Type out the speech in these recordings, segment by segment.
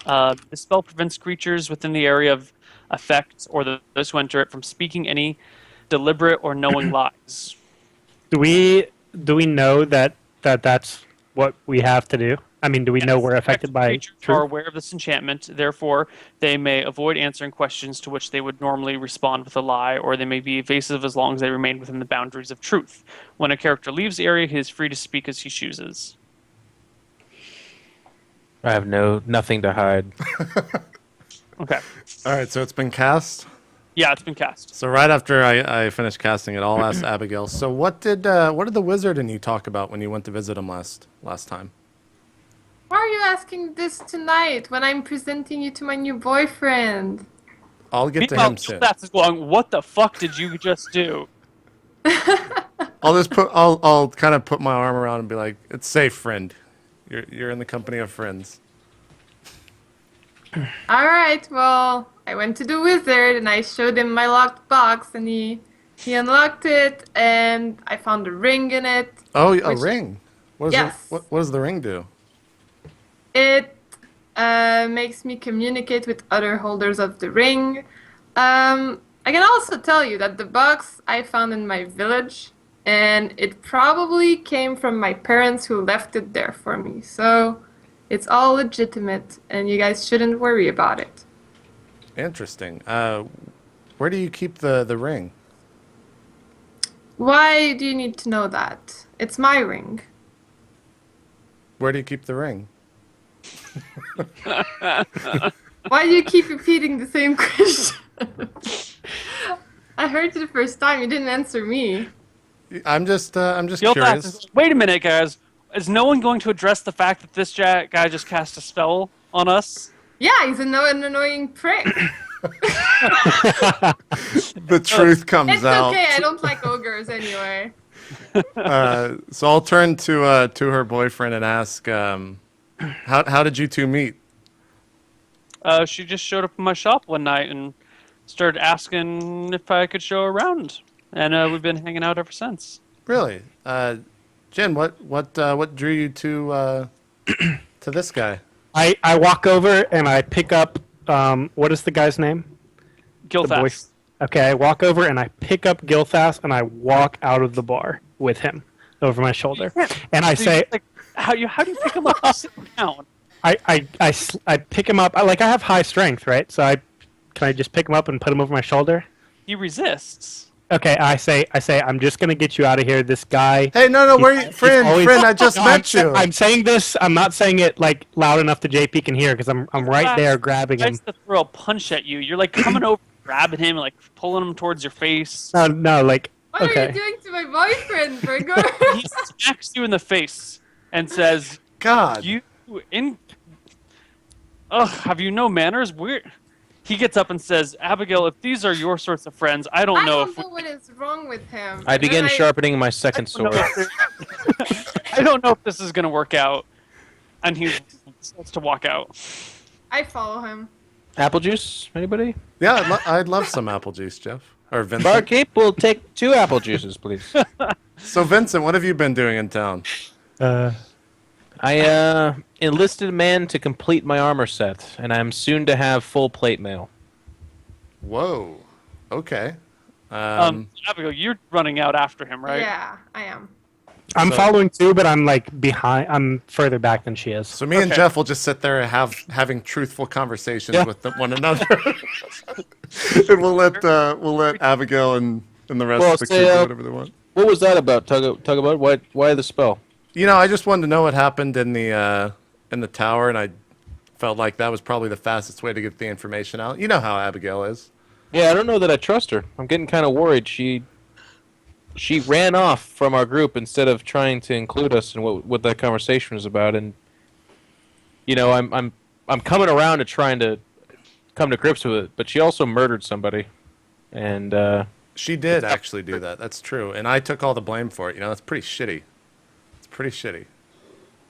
The spell prevents creatures within the area of effect or those who enter it from speaking any deliberate or knowing lies. Do we know that's what we have to do? I mean, do we know Yes, we're affected by creatures truth? are aware of this enchantment, therefore they may avoid answering questions to which they would normally respond with a lie, or they may be evasive as long as they remain within the boundaries of truth. When a character leaves the area, he is free to speak as he chooses. I have nothing to hide. Okay. All right, so it's been cast. Yeah, it's been cast. So right after I finished casting it, I'll ask Abigail. So what did the wizard and you talk about when you went to visit him last time? Why are you asking this tonight when I'm presenting you to my new boyfriend? I'll get to Meanwhile, him soon. That's going, what the fuck did you just do? I'll kind of put my arm around and be like, "It's safe, friend. You're in the company of friends." Alright, well, I went to the wizard and I showed him my locked box and he unlocked it and I found a ring in it. Oh, a ring. Yes. What does the ring do? It makes me communicate with other holders of the ring. I can also tell you that the box I found in my village, and it probably came from my parents who left it there for me. So it's all legitimate, and you guys shouldn't worry about it. Interesting. Where do you keep the ring? Why do you need to know that? It's my ring. Where do you keep the ring? Why do you keep repeating the same question? I heard you the first time. You didn't answer me. I'm just Gildas curious. is, wait a minute, guys. Is no one going to address the fact that this guy just cast a spell on us? Yeah, he's an annoying prick. The truth comes It's out. okay. I don't like ogres anyway. So I'll turn to her boyfriend and ask, how did you two meet? She just showed up in my shop one night and started asking if I could show her around, and we've been hanging out ever since. Really, Jen? What drew you to this guy? I walk over and I pick up what is the guy's name? Gilfast. Okay, I walk over and I pick up Gilfast and I walk out of the bar with him over my shoulder. And I say, like, how do you pick him up and sit down? I pick him up. I have high strength, right? So can I just pick him up and put him over my shoulder? He resists. Okay, I say I'm just gonna get you out of here. This guy. Hey, no, where you, friend? I just met you. I'm saying this. I'm not saying it like loud enough that JP can hear because I'm right there grabbing him. Tries to throw a punch at you. You're like coming over, grabbing him, like pulling him towards your face. No, like What okay. are you doing to my boyfriend, Brigor? He smacks you in the face and says, God. have you no manners? He gets up and says, Abigail, if these are your sorts of friends, I don't know if what is wrong with him. I begin sharpening my second I don't sword. know if- I don't know if this is going to work out. And he starts to walk out. I follow him. Apple juice? Anybody? Yeah, I'd love some apple juice, Jeff. Or Vincent. Barkeep will take 2 apple juices, please. So, Vincent, what have you been doing in town? I enlisted a man to complete my armor set, and I'm soon to have full plate mail. Whoa. Okay. Abigail, you're running out after him, right? Yeah, I am. I'm following too, but I'm like behind. I'm further back than she is. So me and Jeff will just sit there and having truthful conversations with one another, and we'll let Abigail and the rest of the crew do whatever they want. What was that about, Tug about? Why the spell? I just wanted to know what happened in the tower, and I felt like that was probably the fastest way to get the information out. You know how Abigail is. Yeah, I don't know that I trust her. I'm getting kind of worried. She ran off from our group instead of trying to include us in what that conversation was about. And I'm coming around to trying to come to grips with it. But she also murdered somebody, and she did actually do that. That's true, and I took all the blame for it. That's pretty shitty. It's pretty shitty.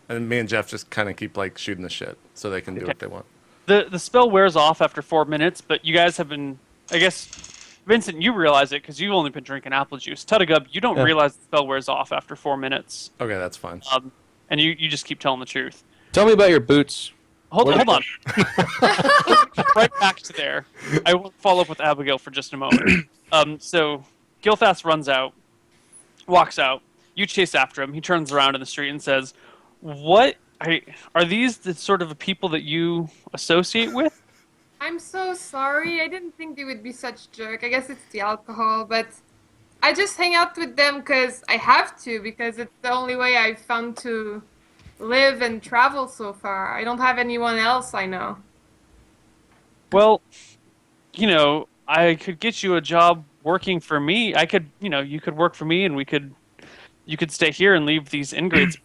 And me and Jeff just kind of keep like shooting the shit so they can do what they want. The spell wears off after 4 minutes, but you guys have been, I guess, Vincent, you realize it because you've only been drinking apple juice. Tuttigub, you don't realize the spell wears off after 4 minutes. Okay, that's fine. And you just keep telling the truth. Tell me about your boots. Hold What on. Right back to there. I will follow up with Abigail for just a moment. So Gilfast runs out, walks out. You chase after him. He turns around in the street and says, "What are these? The sort of people that you associate with?" I'm so sorry. I didn't think they would be such jerk. I guess it's the alcohol, but I just hang out with them because I have to, because it's the only way I've found to live and travel so far. I don't have anyone else I know. Well, I could get you a job working for me. I could, you could work for me, and you could stay here and leave these ingrates.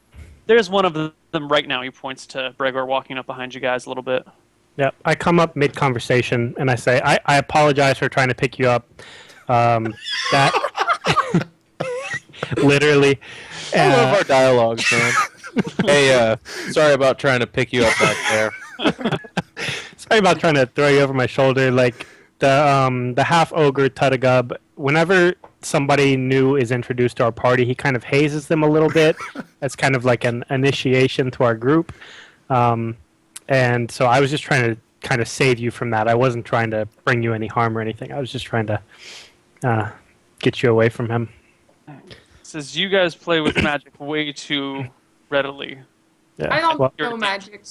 There's one of them right now. He points to Bregor walking up behind you guys a little bit. Yeah, I come up mid-conversation and I say, I apologize for trying to pick you up. That literally. I love our dialogues, man. Hey, sorry about trying to pick you up back there. Sorry about trying to throw you over my shoulder. Like the half ogre Tutagub. Whenever somebody new is introduced to our party, he kind of hazes them a little bit. That's kind of like an initiation to our group. And so I was just trying to kind of save you from that. I wasn't trying to bring you any harm or anything. I was just trying to get you away from him. Says you guys play with magic way too readily. Yeah. I don't Well, know magic.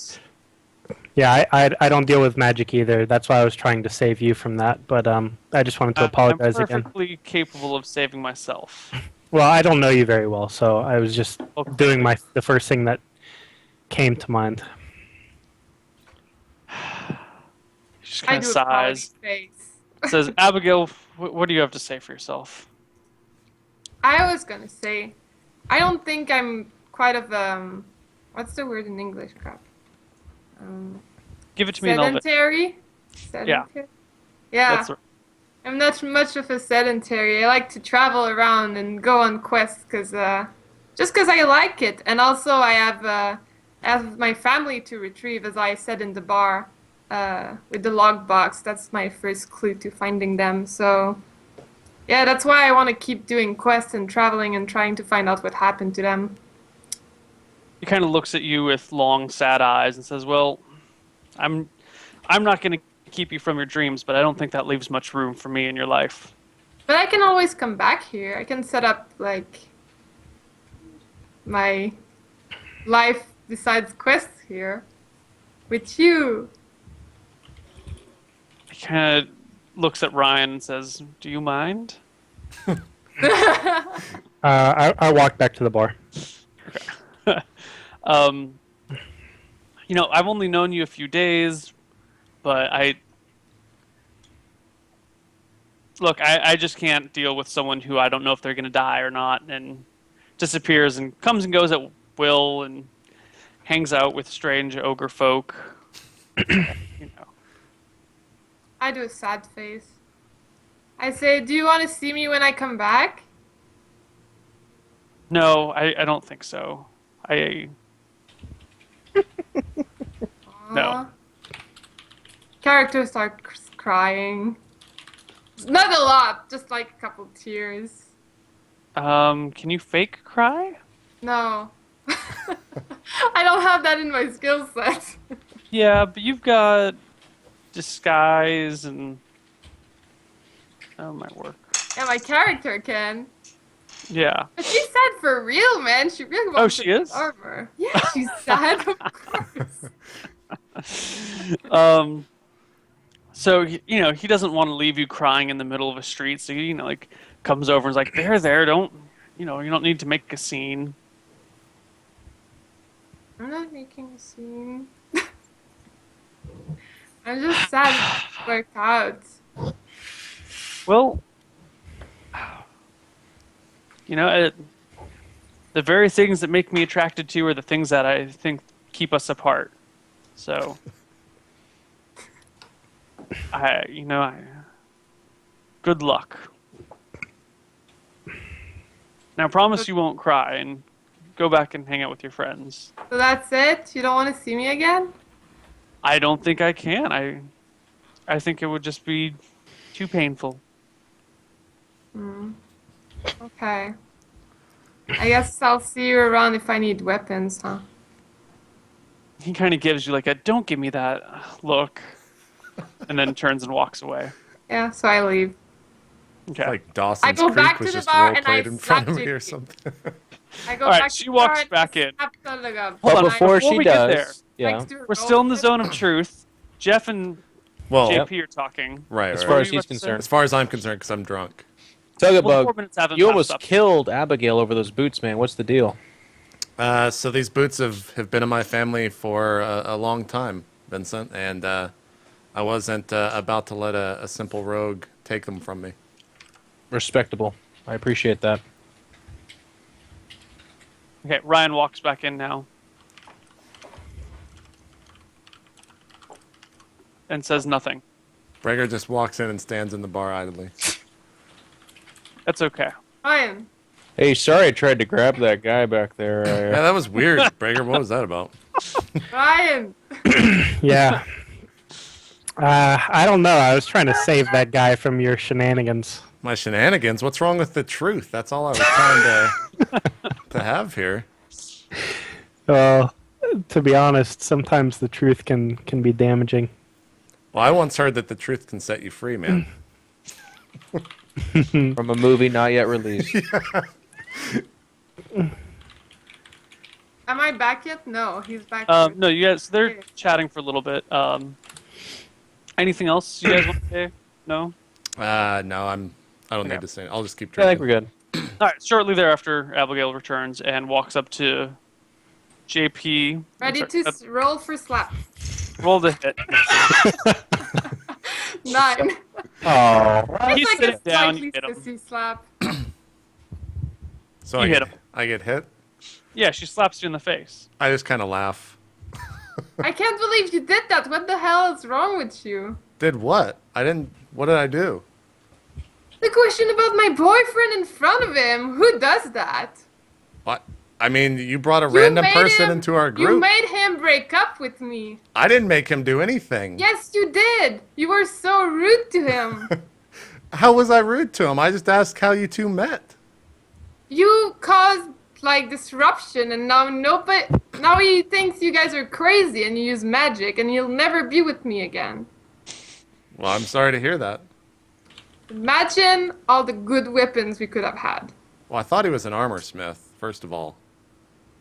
yeah, I don't deal with magic either. That's why I was trying to save you from that. But I just wanted to apologize I'm again. perfectly capable of saving myself. Well, I don't know you very well, so I was just Okay. doing the first thing that came to mind. She just I kind do of a pouty sighs. face. Says, Abigail, what do you have to say for yourself? I was gonna say, I don't think I'm quite of what's the word in English? Crap. Give it to me in Elvish. Sedentary. Sedentary. Yeah. That's right. I'm not much of a sedentary. I like to travel around and go on quests just because I like it, and also I have my family to retrieve, as I said in the bar, with the log box. That's my first clue to finding them. So, yeah, that's why I want to keep doing quests and traveling and trying to find out what happened to them. He kind of looks at you with long, sad eyes and says, "Well, I'm not going to keep you from your dreams, but I don't think that leaves much room for me in your life." But I can always come back here. I can set up like my life besides quests here with you. He kind of looks at Ryan and says, "Do you mind?" I walked back to the bar. I've only known you a few days, but I just can't deal with someone who I don't know if they're going to die or not, and disappears and comes and goes at will and hangs out with strange ogre folk. I do a sad face. I say, do you want to see me when I come back? No, I don't think so. No. Aw. Characters start crying. Not a lot, just like a couple tears. Can you fake cry? No. I don't have that in my skill set. Yeah, but you've got disguise and that might work. Yeah, my character can. Yeah. But she's sad for real, man. She really wants she the is? armor. Yeah, she's sad, of course. So he doesn't want to leave you crying in the middle of a street. So he comes over and is like, there, don't you don't need to make a scene. I'm not making a scene. I'm just sad it didn't work out. Well, the very things that make me attracted to you are the things that I think keep us apart. So, good luck. Now, promise you won't cry and go back and hang out with your friends. So that's it? You don't want to see me again? I don't think I can. I think it would just be too painful. Okay. I guess I'll see you around if I need weapons, huh? he kind of gives you like a "don't give me that" look, and then turns and walks away. Yeah, so I leave. Okay. Like Dawson's I go Creek back was to the just bar and I role-played in front of slap me or JP. something. I go All right, back she to the walks bar and back I in. slap Tadaga. Hold But on, before before she we get does, there, yeah. Next to We're still in the zone of truth. Jeff and Well, JP are talking. right, As right. far What as were you he's about to say? concerned. As far as I'm concerned, because I'm drunk. Well, the Tugabug, 4 minutes haven't you passed almost up. killed Abigail over those boots, man. What's the deal? So these boots have been in my family for a long time, Vincent, and I wasn't about to let a simple rogue take them from me. Respectable. I appreciate that. Okay, Ryan walks back in now. And says nothing. Breger just walks in and stands in the bar idly. That's okay. Ryan, Hey, sorry I tried to grab that guy back there. Yeah, that was weird, Breger. What was that about? Ryan. Yeah. I don't know. I was trying to save that guy from your shenanigans. My shenanigans? What's wrong with the truth? That's all I was trying to have here. Well, to be honest, sometimes the truth can be damaging. Well, I once heard that the truth can set you free, man. From a movie not yet released. Am I back yet? No, he's back. No, you guys, they're chatting for a little bit. Anything else you guys want to say? No? No, I don't Okay. need to say it. I'll just keep I think drinking. we're good. All right, shortly thereafter, Abigail returns and walks up to JP. Ready I'm sorry, to roll for slap. roll the hit. 9. Oh, He's It's like sitting a down, slightly you hit him. sissy slap. So You I hit get, him. I get hit. Yeah, she slaps you in the face. I just kind of laugh. I can't believe you did that. What the hell is wrong with you? Did what? I didn't. What did I do? The question about my boyfriend in front of him. Who does that? What? I mean, you brought a You random made person him- into our You group. made him break up with me. I didn't make him do anything. Yes, you did. You were so rude to him. How was I rude to him? I just asked how you two met. You caused like disruption, and now he thinks you guys are crazy, and you use magic, and he'll never be with me again. Well, I'm sorry to hear that. Imagine all the good weapons we could have had. Well, I thought he was an armor smith, first of all.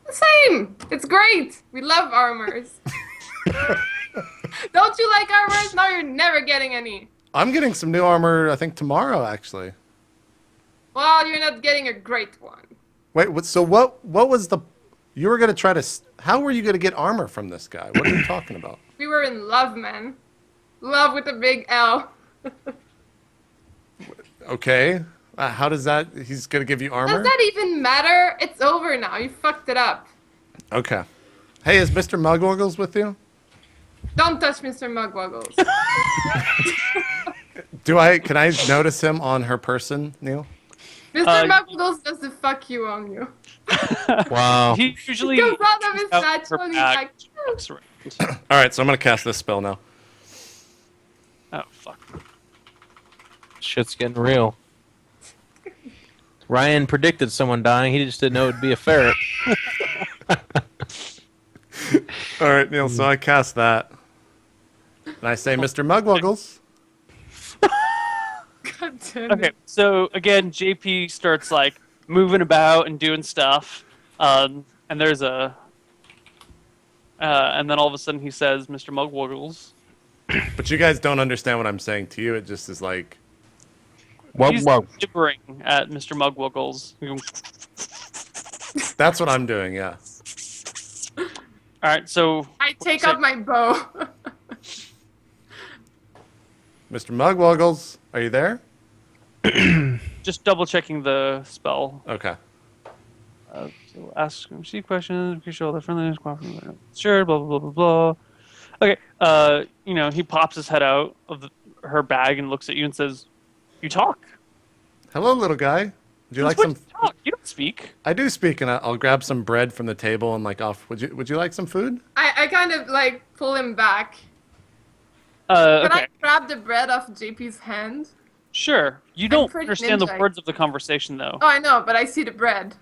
Same. It's great. We love armors. Don't you like armors? Now you're never getting any. I'm getting some new armor, I think, tomorrow, actually. Well, you're not getting a great one. Wait, so what was the... You were going to try to... How were you going to get armor from this guy? What are you talking about? We were in love, man. Love with a big L. Okay. How does that... He's going to give you armor? Does that even matter? It's over now. You fucked it up. Okay. Hey, is Mr. Mugwuggles with you? Don't touch Mr. Mugwuggles. Can I notice him on her person, Neil? Mr. Mugwuggles does the fuck you on you. wow. He usually He comes out of his out satchel her and he's bag, like, walks around. All right, so I'm going to cast this spell now. Oh fuck! Shit's getting real. Ryan predicted someone dying. He just didn't know it'd be a ferret. All right, Neil, so I cast that. And I say, Mr. Mugwuggles. God damn Okay, it. so again, JP starts like moving about and doing stuff, and there's a, and then all of a sudden he says, "Mr. Mugwuggles." But you guys don't understand what I'm saying to you. It just is like... He's gibbering at Mr. Mugwuggles. That's what I'm doing, yeah. All right, so I take out my bow. Mr. Mugwuggles, are you there? just double checking the spell. Okay. So ask receive questions, be sure the friendliness, cooperation. Sure, blah blah blah blah blah. Okay, he pops his head out of her bag and looks at you and says, "You talk." Hello, little guy. Would you like What some... do you talk? You don't speak. I do speak, and I'll grab some bread from the table and like off. Would you like some food? I kind of like pull him back. Can Okay, I grab the bread off JP's hand? sure. You don't pretty understand the ninja. words of the conversation, though. Oh, I know, but I see the bread.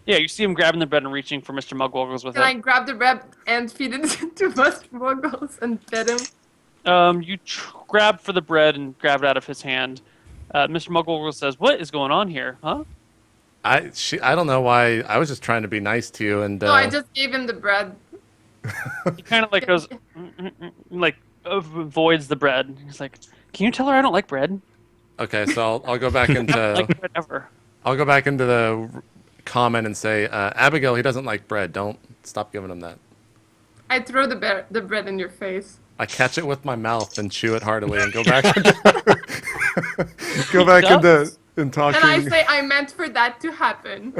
Yeah, you see him grabbing the bread and reaching for Mr. Mugwuggles with Can I it. grab the bread and feed it to Mr. Muggles and pet him? You grab for the bread and grab it out of his hand. Mr. Mugwuggles says, "What is going on here, huh?" I don't know why. I was just trying to be nice to you, and No, I just gave him the bread. He kind of like goes, like avoids the bread. He's like, "Can you tell her I don't like bread? okay. So I'll go back I don't like into bread ever." I'll go back into the comment and say, Abigail, he doesn't like bread. Don't stop giving him that. I throw the bread in your face. I catch it with my mouth and chew it heartily and go back go back into and talking And I say, I meant for that to happen.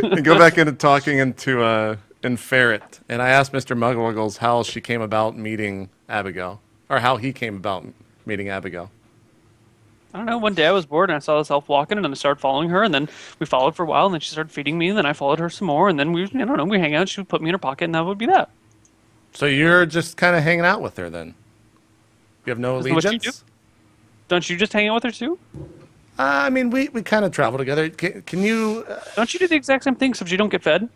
and go back into talking into in Ferret. And I asked Mr. Mugwuggles how she came about meeting Abigail, or how he came about meeting Abigail. I don't know. One day I was bored and I saw this elf walking, and then I started following her, and then we followed for a while, and then she started feeding me, and then I followed her some more, and then we, I don't know, we hang out. She would put me in her pocket, and that would be that. So you're just kind of hanging out with her then? You have no Isn't that what you allegiance? do? Don't you just hang out with her too? I mean, we kind of travel together. Can you? Don't you do the exact same thing except you don't get fed?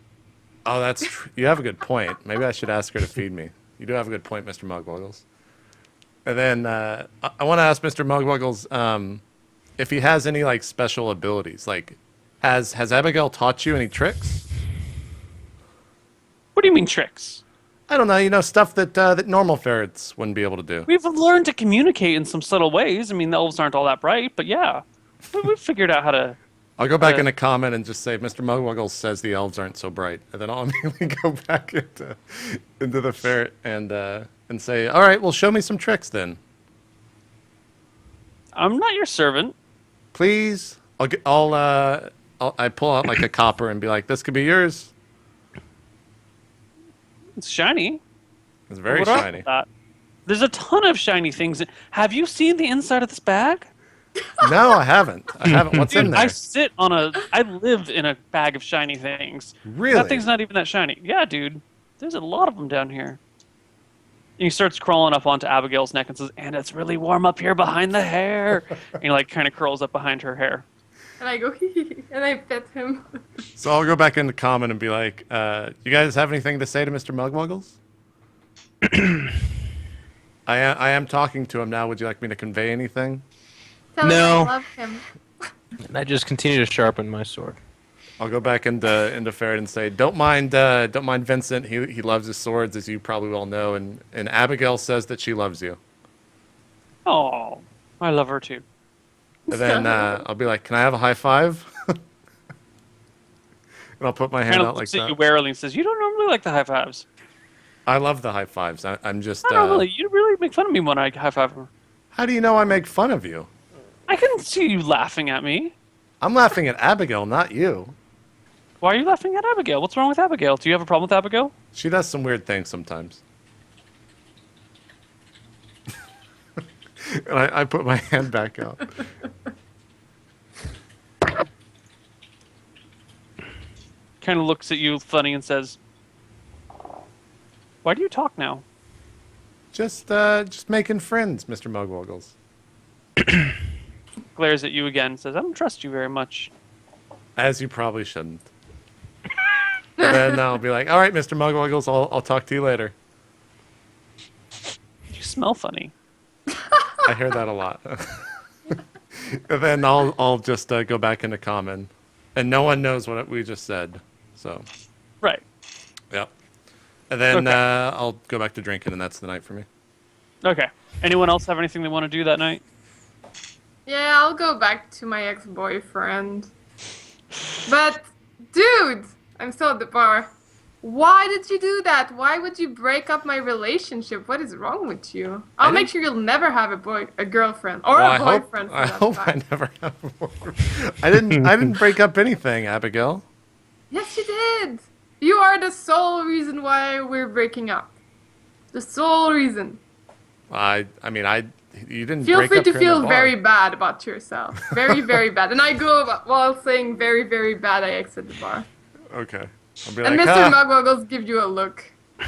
Oh, that's true. You have a good point. Maybe I should ask her to feed me. You do have a good point, Mr. Mugwuggles. And then I want to ask Mr. Mugwuggles if he has any like special abilities. Like, has Abigail taught you any tricks? What do you mean tricks? I don't know. You know, stuff that that normal ferrets wouldn't be able to do. We've learned to communicate in some subtle ways. I mean, the elves aren't all that bright, but yeah, we've figured out how to. I'll go back in a comment and just say, Mr. Mugwuggles says the elves aren't so bright, and then I'll immediately go back into the ferret and say, all right, well, show me some tricks then, I'm not your servant. please. I pull out like a copper and be like, this could be yours. It's shiny. It's very What about shiny. that? There's a ton of shiny things. Have you seen the inside of this bag? No, I haven't. What's in Dude, there? I live in a bag of shiny things. Really? That thing's not even that shiny. Yeah, dude. There's a lot of them down here. And he starts crawling up onto Abigail's neck and says, "And it's really warm up here behind the hair." And he like kind of curls up behind her hair. And I go, hee hee, and I pet him. So I'll go back into comment and be like, you guys have anything to say to Mr. Mugwuggles? I am talking to him now. Would you like me to convey anything? Tell him No. I love him. And I just continue to sharpen my sword. I'll go back into Ferret and say, don't mind Vincent. He loves his swords, as you probably well know, and Abigail says that she loves you. Oh, I love her too. And then I'll be like, can I have a high five? And I'll put my hand Kind of out like looks at you that. warily and says, "You don't normally like the high fives." I love the high fives. I'm just. I don't really. You really make fun of me when I high five her. How do you know I make fun of you? I can see you laughing at me. I'm laughing at Abigail, not you. Why are you laughing at Abigail? What's wrong with Abigail? Do you have a problem with Abigail? She does some weird things sometimes. And I put my hand back out. Kind of looks at you funny and says, "Why do you talk now?" Just making friends, Mr. Mugwuggles. Glares at you again and says, "I don't trust you very much." As you probably shouldn't. And then I'll be like, all right, Mr. Mugwuggles, I'll talk to you later. You smell funny. I hear that a lot. And then I'll just go back into common. And no one knows what we just said. So, Right. yep. And then Okay. I'll go back to drinking, and that's the night for me. Okay. Anyone else have anything they want to do that night? Yeah, I'll go back to my ex-boyfriend. But, dude, I'm still at the bar. Why did you do that? Why would you break up my relationship? What is wrong with you? I'll make sure you'll never have a girlfriend or Well, a boyfriend. I hope I never have a boyfriend. I didn't break up anything, Abigail. Yes, you did. You are the sole reason why we're breaking up. The sole reason. You didn't Feel break free up to during the feel bar. very bad about yourself. Very, very bad. And I go while saying very, very bad, I exit the bar. Okay. I'll be And like, Mr. ah. Mugwuggles gives you a look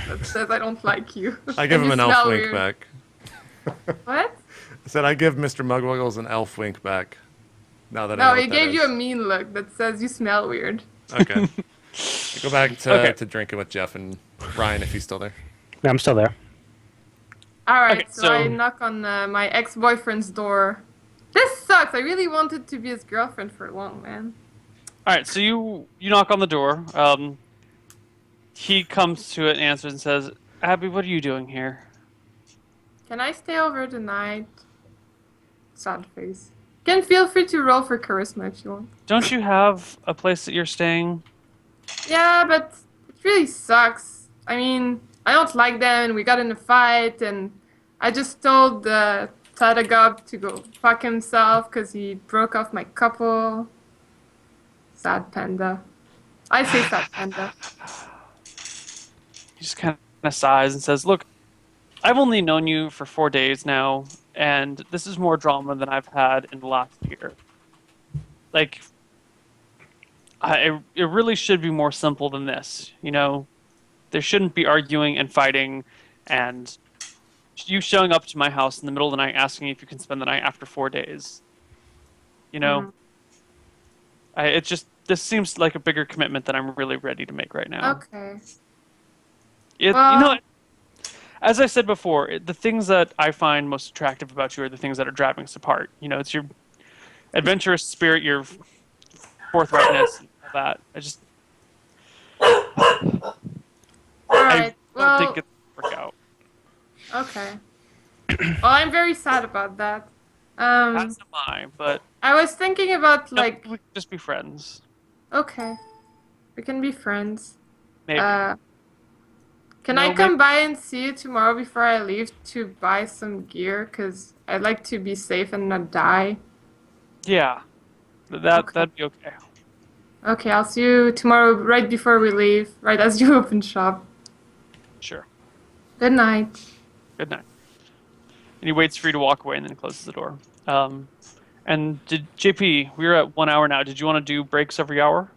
that says, I don't like you. I give And him you an elf smell wink weird. back. What? I said I give Mr. Mugwuggles an elf wink back. Now that I No, know he what gave that you a is. mean look that says you smell weird. Okay. Go back Okay. to drinking with Jeff and Ryan if he's still there. Yeah, I'm still there. All right, Okay, so I so- knock on my ex-boyfriend's door. This sucks. I really wanted to be his girlfriend for long, man. All right, so you knock on the door. He comes to it and answers and says, "Abby, what are you doing here?" Can I stay over the night? Sad face. Can feel free to roll for charisma if you want. Don't you have a place that you're staying? Yeah, but it really sucks. I mean, I don't like them, and we got in a fight, and I just told the Tadagub to go fuck himself because he broke off my couple. Sad panda. I say sad panda. He just kind of sighs and says, "Look, I've only known you for 4 days now, and this is more drama than I've had in the last year. Like, it really should be more simple than this, you know? There shouldn't be arguing and fighting, and you showing up to my house in the middle of the night asking if you can spend the night after 4 days. You know? This seems like a bigger commitment than I'm really ready to make right now." Okay. You Well- know, as I said before, the things that I find most attractive about you are the things that are driving us apart. You know, it's your adventurous spirit, your forthrightness, and all that. Alright, I don't think well, it's gonna work out. okay. Well, I'm very sad about that. As am I, but I was thinking about, no, like, we could just be friends. okay, we can be friends. Maybe. Can No, I come by and see you tomorrow before I leave to buy some gear? Because I'd like to be safe and not die. Yeah. Okay. That'd be okay. Okay, I'll see you tomorrow right before we leave, right as you open shop. Sure. Good night. Good night. And he waits for you to walk away and then closes the door. And JP, we're at 1 hour now. Did you want to do breaks every hour?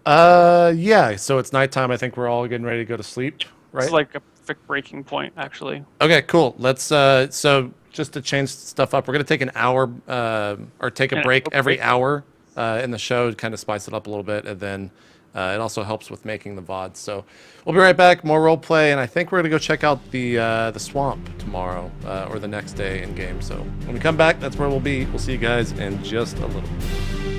Yeah. So it's nighttime. I think we're all getting ready to go to sleep, right? It's like a perfect breaking point, actually. Okay, cool. Let's so just to change stuff up, we're gonna take an hour or take a An break hour every break. hour in the show to kind of spice it up a little bit, and then it also helps with making the VOD. So we'll be right back, more role play, and I think we're gonna go check out the swamp tomorrow or the next day in game. So when we come back, that's where we'll be. We'll see you guys in just a little bit.